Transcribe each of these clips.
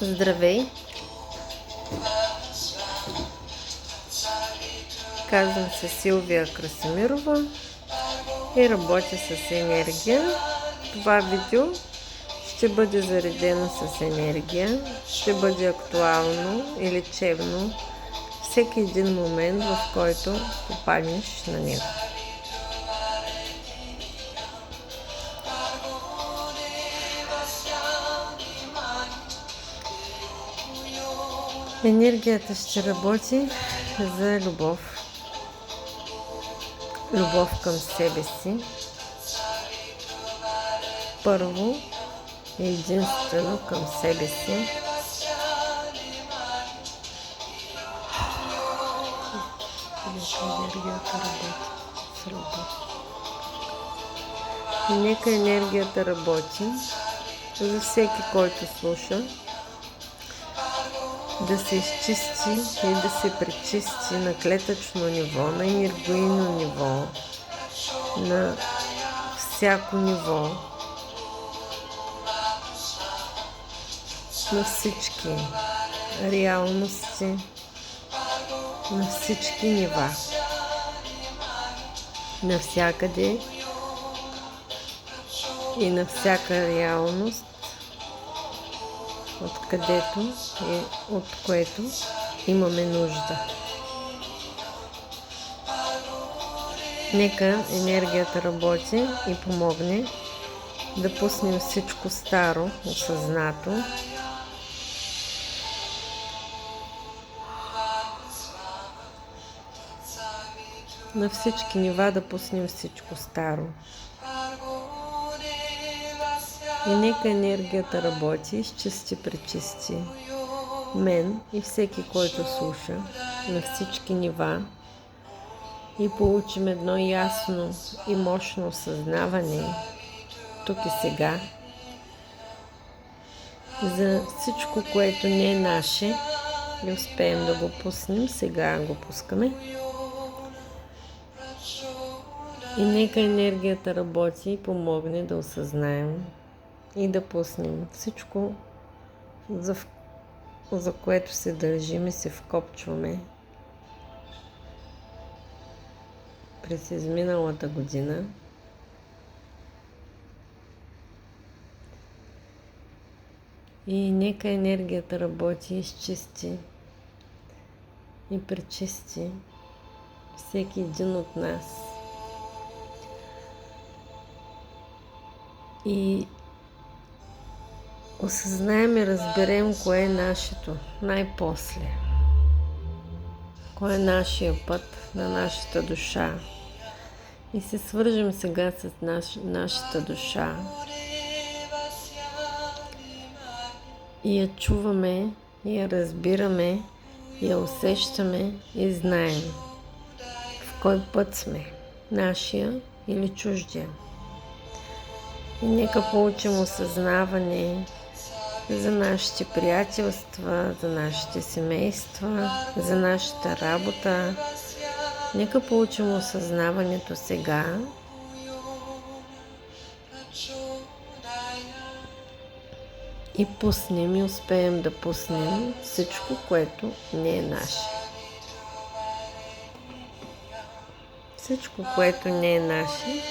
Здравей! Казвам се Силвия Красимирова и работя с енергия. Това видео ще бъде заредено с енергия, ще бъде актуално и лечебно всеки един момент, в който попаднеш на него. Енергията ще работи за любов. Любов към себе си. Първо и единствено към себе си. Енергията работи с любов. И нека енергията работи за всеки, който слуша, да се изчисти и да се пречисти на клетъчно ниво, на енергийно ниво, на всяко ниво, на всички реалности, на всички нива, навсякъде и на всяка реалност, откъдето и от което имаме нужда. Нека енергията работи и помогне да пуснем всичко старо, осъзнато, на всички нива да пуснем всичко старо. И нека енергията работи, изчисти, пречисти мен и всеки, който слуша, на всички нива и получим едно ясно и мощно осъзнаване тук и сега за всичко, което не е наше и успеем да го пуснем. Сега го пускаме. И нека енергията работи и помогне да осъзнаем и да пуснем всичко, за което се държим и се вкопчваме през изминалата година. И нека енергията работи, изчисти и пречисти всеки един от нас. И осъзнаем и разберем кое е нашето най-после. Кой е нашия път на нашата душа. И се свържем сега с нашата душа. И я чуваме, и я разбираме, и я усещаме и знаем в кой път сме. Нашия или чуждия. И нека получим осъзнаване за нашите приятелства, за нашите семейства, за нашата работа. Нека получим осъзнаването сега и пуснем и успеем да пуснем всичко, което не е наше. Всичко, което не е наше,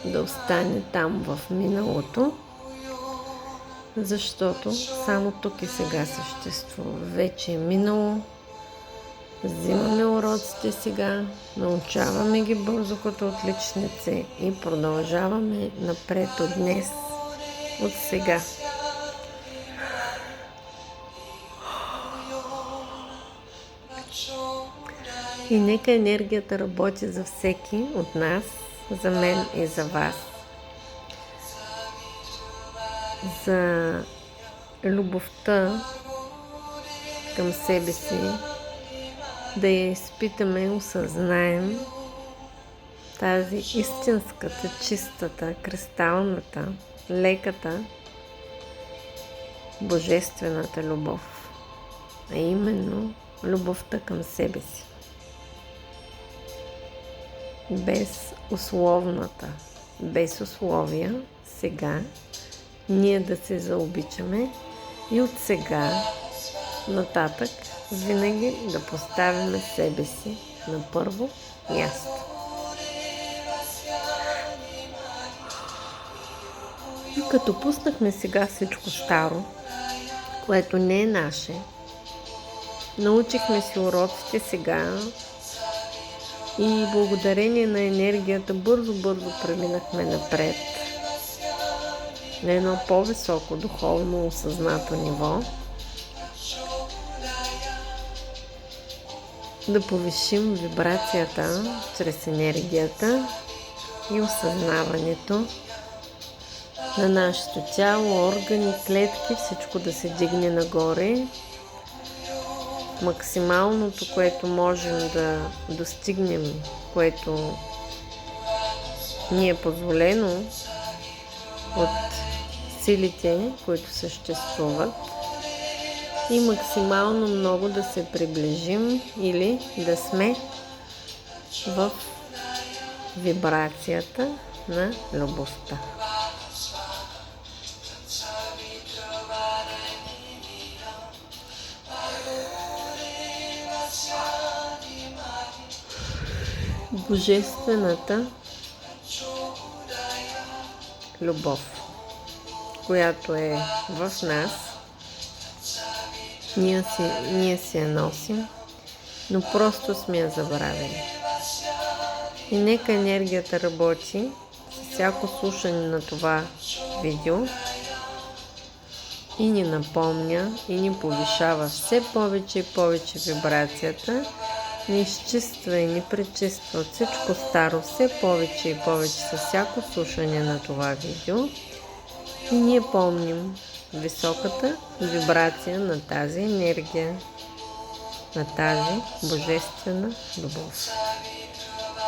да остане там в миналото, защото само тук и сега съществува. Вече е минало, взимаме уроците сега, научаваме ги бързо като отличници и продължаваме напред от днес, от сега. И нека енергията работи за всеки от нас, за мен и за вас. За любовта към себе си, да я изпитаме, осъзнаем тази истинската, чистата, кристалната, леката, божествената любов, а именно любовта към себе си. Без условната, без условия, сега ние да се заобичаме И от сега нататък винаги да поставяме себе си на първо място. И като пуснахме сега всичко старо, което не е наше, научихме си уроците сега и благодарение на енергията бързо преминахме напред на едно по-високо духовно осъзнато ниво, да повишим вибрацията чрез енергията и осъзнаването на нашето тяло, органи, клетки, всичко да се дигне нагоре. Максималното, което можем да достигнем, което ни е позволено от силите, които съществуват, и максимално много да се приближим или да сме в вибрацията на любовта. Божествената любов, която е в нас, ние си я носим, но просто сме я забравили. И нека енергията работи с всяко слушане на това видео и ни напомня и ни повишава все повече и повече вибрацията, ни изчиства и ни пречиства от всичко старо все повече и повече с всяко слушане на това видео, и ние помним високата вибрация на тази енергия, на тази божествена любов,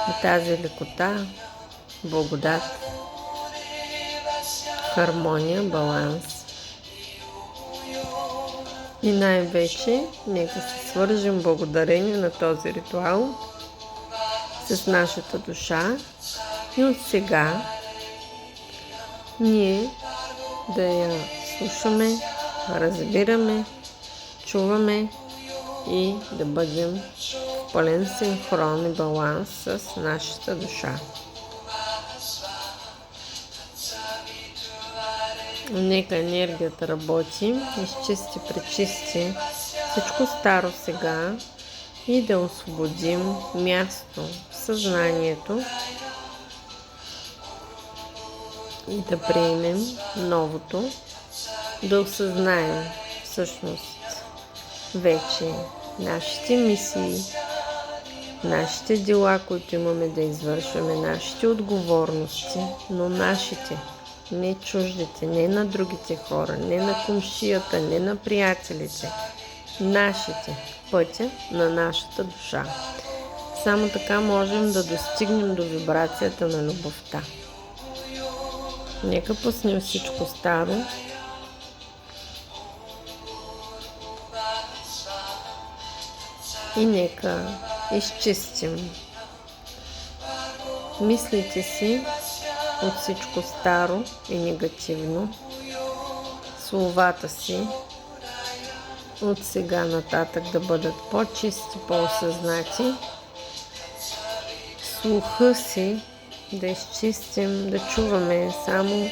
на тази лекота, благодат, хармония, баланс. И най-вече нека се свържем благодарение на този ритуал с нашата душа и от сега ние да я слушаме, разбираме, чуваме и да бъдем в пълен синхрон и баланс с нашата душа. Нека енергията работи, изчисти, пречисти всичко старо сега и да освободим място в съзнанието и да приемем новото, да осъзнаем всъщност вече нашите мисии, нашите дела, които имаме да извършваме, нашите отговорности, но нашите, не чуждите, не на другите хора, не на комшията, не на приятелите, нашите, пътя на нашата душа. Само така можем да достигнем до вибрацията на любовта. Нека пуснем всичко старо и нека изчистим мислите си от всичко старо и негативно, словата си от сега нататък да бъдат по-чисти, по-осъзнати, слуха си да изчистим, да чуваме само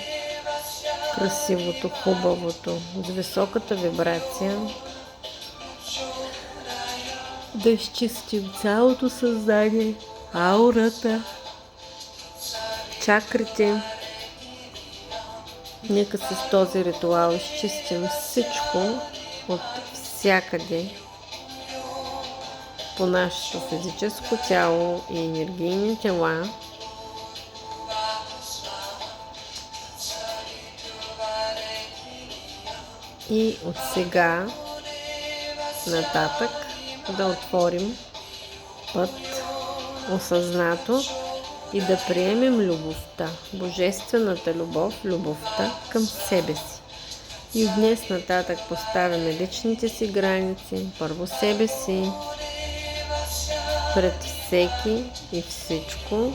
красивото, хубавото, с високата вибрация, да изчистим цялото съзнание, аурата, чакрите. Нека с този ритуал изчистим всичко от всякъде по нашето физическо тяло и енергийни тела. И от сега нататък да отворим път осъзнато и да приемем любовта, божествената любов, любовта към себе си. И от днес нататък поставяме личните си граници, първо себе си, пред всеки и всичко.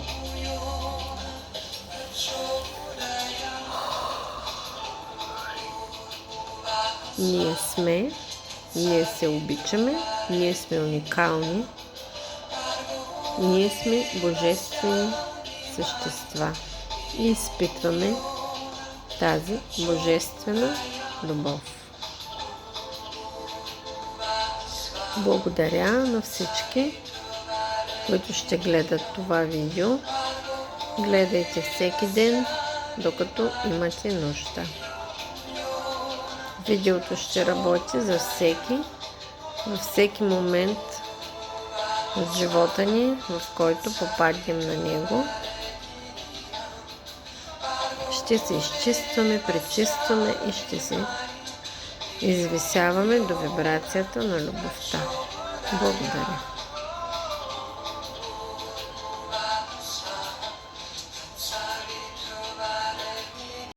ние се обичаме, ние сме уникални, ние сме божествени същества и изпитваме тази божествена любов. Благодаря на всички, които ще гледат това видео. Гледайте всеки ден, докато имате нужда. Видеото ще работи за всеки, във всеки момент от живота ни, в който попаднем на него. Ще се изчистваме, пречистваме и ще се извисяваме до вибрацията на любовта. Благодаря.